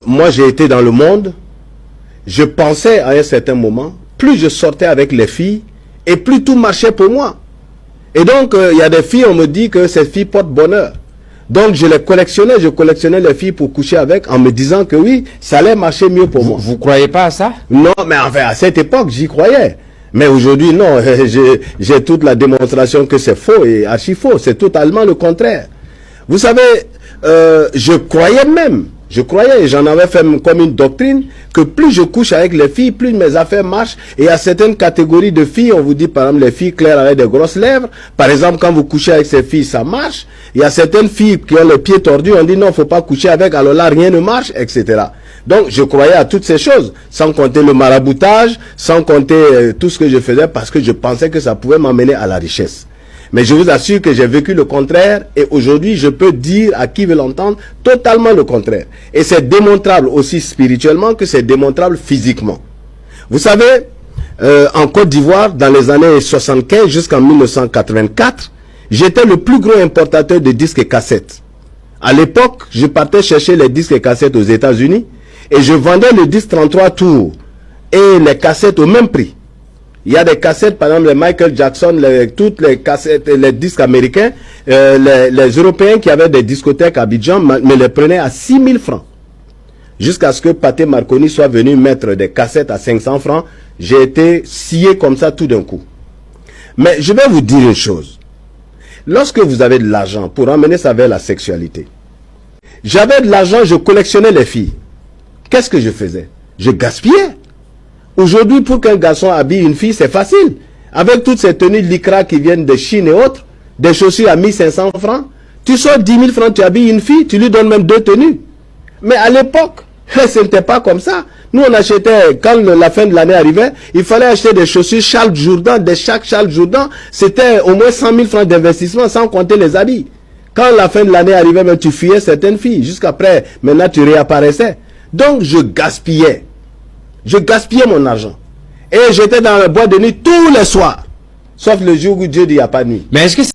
Moi, j'ai été dans le monde, je pensais à un certain moment, plus je sortais avec les filles, et plus tout marchait pour moi. Et donc, il y a des filles, on me dit que ces filles portent bonheur. Donc, je collectionnais les filles pour coucher avec, en me disant que oui, ça allait marcher mieux pour moi. Vous croyez pas à ça? Non, mais enfin, à cette époque, j'y croyais. Mais aujourd'hui, non, j'ai toute la démonstration que c'est faux et archi faux. C'est totalement le contraire. Vous savez, je croyais et j'en avais fait comme une doctrine, que plus je couche avec les filles, plus mes affaires marchent. Et à certaines catégories de filles, on vous dit par exemple les filles claires avec des grosses lèvres. Par exemple, quand vous couchez avec ces filles, ça marche. Il y a certaines filles qui ont les pieds tordus, on dit non, faut pas coucher avec, alors là, rien ne marche, etc. Donc, je croyais à toutes ces choses, sans compter le maraboutage, sans compter tout ce que je faisais, parce que je pensais que ça pouvait m'amener à la richesse. Mais je vous assure que j'ai vécu le contraire et aujourd'hui, je peux dire à qui veut l'entendre totalement le contraire. Et c'est démontrable aussi spirituellement que c'est démontrable physiquement. Vous savez, en Côte d'Ivoire, dans les années 75 jusqu'en 1984, j'étais le plus gros importateur de disques et cassettes. À l'époque, je partais chercher les disques et cassettes aux États-Unis et je vendais le disque 33 tours et les cassettes au même prix. Il y a des cassettes, par exemple, les Michael Jackson, toutes les cassettes, les disques américains, les Européens qui avaient des discothèques à Abidjan me les prenaient à 6 000 francs. Jusqu'à ce que Pathé Marconi soit venu mettre des cassettes à 500 francs, j'ai été scié comme ça tout d'un coup. Mais je vais vous dire une chose. Lorsque vous avez de l'argent pour emmener ça vers la sexualité, j'avais de l'argent, je collectionnais les filles. Qu'est-ce que je faisais? Je gaspillais. Aujourd'hui, pour qu'un garçon habille une fille, c'est facile. Avec toutes ces tenues lycra qui viennent de Chine et autres, des chaussures à 1500 francs, tu sors 10 000 francs, tu habilles une fille, tu lui donnes même 2 tenues. Mais à l'époque, ce n'était pas comme ça. Nous, on achetait, quand la fin de l'année arrivait, il fallait acheter des chaussures Charles Jourdan, des chaque Charles Jourdan. C'était au moins 100 000 francs d'investissement sans compter les habits. Quand la fin de l'année arrivait, même, tu fuyais certaines filles. Jusqu'après, maintenant, tu réapparaissais. Donc, je gaspillais. Je gaspillais mon argent. Et j'étais dans la boîte de nuit tous les soirs. Sauf le jour où Dieu dit il n'y a pas de nuit. Mais est-ce que